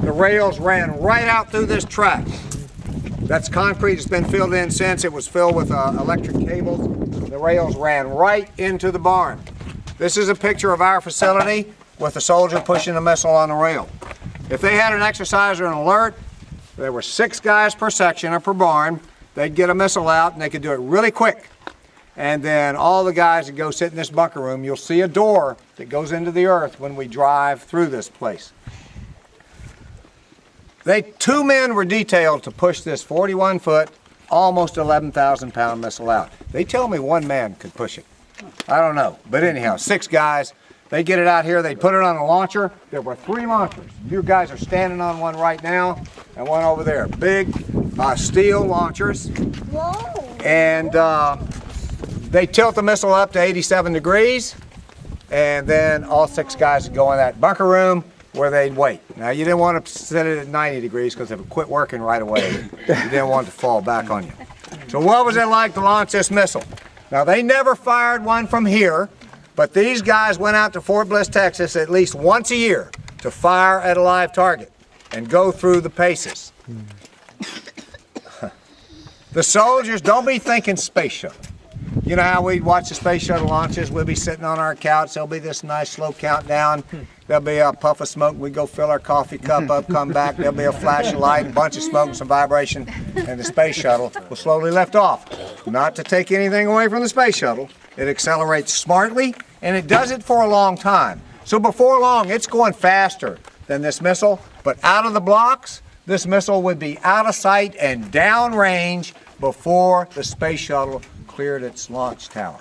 the rails ran right out through this track. That's concrete. It's been filled in since. It was filled with electric cables. The rails ran right into the barn. This is a picture of our facility with a soldier pushing a missile on the rail. If they had an exercise or an alert, there were 6 guys per section or per barn. They'd get a missile out and they could do it really quick. And then all the guys would go sit in this bunker room. You'll see a door that goes into the earth when we drive through this place. 2 men were detailed to push this 41-foot, almost 11,000-pound missile out. They tell me 1 man could push it. I don't know. But anyhow, 6 guys. They get it out here. They put it on a launcher. There were 3 launchers. You guys are standing on one right now and one over there. Big steel launchers. Whoa. And they tilt the missile up to 87 degrees. And then all 6 guys would go in that bunker room where they'd wait. Now, you didn't want to set it at 90 degrees because if it quit working right away, you didn't want it to fall back on you. So what was it like to launch this missile? Now, they never fired one from here, but these guys went out to Fort Bliss, Texas at least once a year to fire at a live target and go through the paces. The soldiers, don't be thinking space shuttle. You know how we'd watch the space shuttle launches? We'll be sitting on our couch. There'll be this nice slow countdown. There'll be a puff of smoke. We go fill our coffee cup up, come back. There'll be a flash of light, a bunch of smoke and some vibration, and the space shuttle will slowly lift off. Not to take anything away from the space shuttle. It accelerates smartly, and it does it for a long time. So before long, it's going faster than this missile, but out of the blocks, this missile would be out of sight and downrange before the space shuttle cleared its launch tower.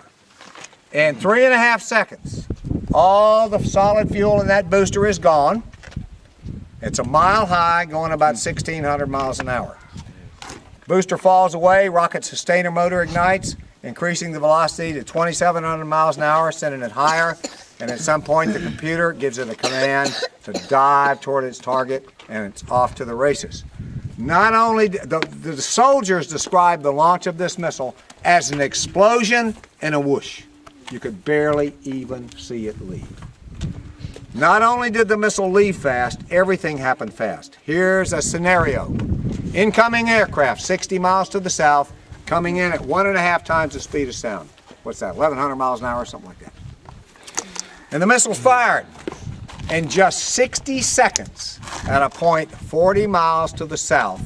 In 3.5 seconds, all the solid fuel in that booster is gone. It's a mile high, going about 1,600 miles an hour. Booster falls away, rocket sustainer motor ignites, increasing the velocity to 2,700 miles an hour, sending it higher, and at some point the computer gives it a command to dive toward its target, and it's off to the races. Not only, the soldiers described the launch of this missile as an explosion and a whoosh. You could barely even see it leave. Not only did the missile leave fast, everything happened fast. Here's a scenario. Incoming aircraft 60 miles to the south, coming in at 1.5 times the speed of sound. What's that, 1,100 miles an hour, something like that. And the missile's fired. In just 60 seconds, at a point 40 miles to the south,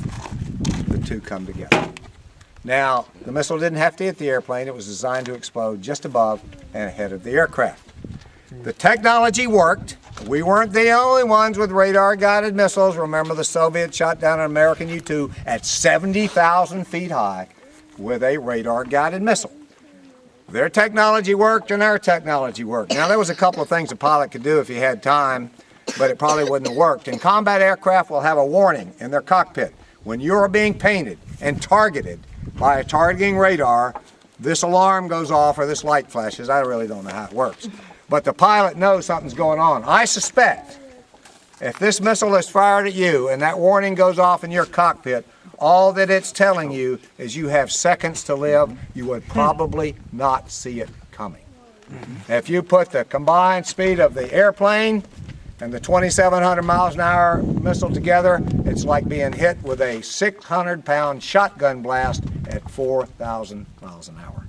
the 2 come together. Now, the missile didn't have to hit the airplane. It was designed to explode just above and ahead of the aircraft. The technology worked. We weren't the only ones with radar-guided missiles. Remember, the Soviets shot down an American U-2 at 70,000 feet high with a radar-guided missile. Their technology worked and our technology worked. Now, there was a couple of things a pilot could do if he had time, but it probably wouldn't have worked. And combat aircraft will have a warning in their cockpit. When you're being painted and targeted by a targeting radar, this alarm goes off or this light flashes. I really don't know how it works. But the pilot knows something's going on. I suspect if this missile is fired at you and that warning goes off in your cockpit, all that it's telling you is you have seconds to live. You would probably not see it coming. If you put the combined speed of the airplane and the 2,700 miles an hour missile together, it's like being hit with a 600-pound shotgun blast at 4,000 miles an hour.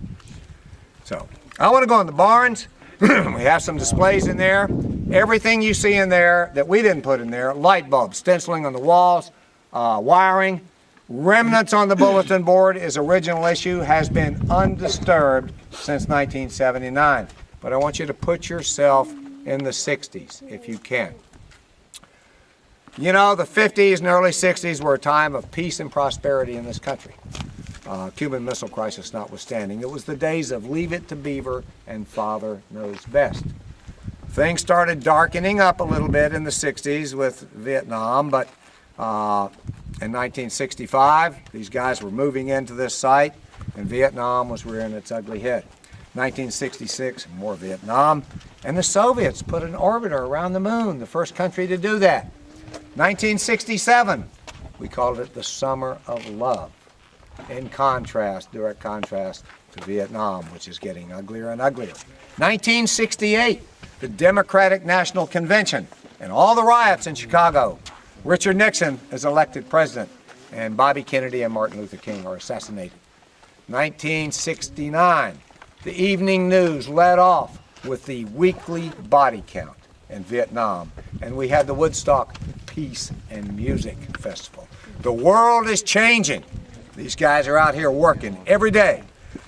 So I want to go in the barns. We have some displays in there. Everything you see in there that we didn't put in there, light bulbs, stenciling on the walls, wiring, remnants on the bulletin board is original issue, has been undisturbed since 1979. But I want you to put yourself in the 60s if you can. You know, the 50s and early 60s were a time of peace and prosperity in this country. Cuban Missile Crisis notwithstanding. It was the days of leave it to Beaver and Father knows best. Things started darkening up a little bit in the 60s with Vietnam, but in 1965, these guys were moving into this site, and Vietnam was rearing its ugly head. 1966, more Vietnam, and the Soviets put an orbiter around the moon, the first country to do that. 1967, we called it the Summer of Love, in contrast, direct contrast to Vietnam, which is getting uglier and uglier. 1968, the Democratic National Convention and all the riots in Chicago. Richard Nixon is elected president, and Bobby Kennedy and Martin Luther King are assassinated. 1969, the evening news led off with the weekly body count in Vietnam, and we had the Woodstock Peace and Music Festival. The world is changing. These guys are out here working every day.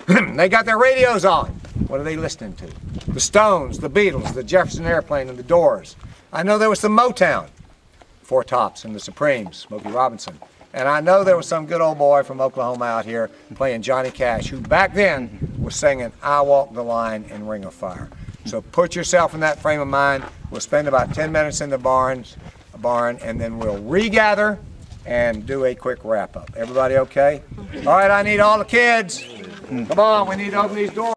They got their radios on. What are they listening to? The Stones, the Beatles, the Jefferson Airplane, and the Doors. I know there was some Motown, Four Tops and the Supremes, Smokey Robinson. And I know there was some good old boy from Oklahoma out here playing Johnny Cash, who back then was singing I Walk the Line in Ring of Fire. So put yourself in that frame of mind. We'll spend about 10 minutes in the barn, and then we'll regather and do a quick wrap up. Everybody okay? All right, I need all the kids. Come on, we need to open these doors.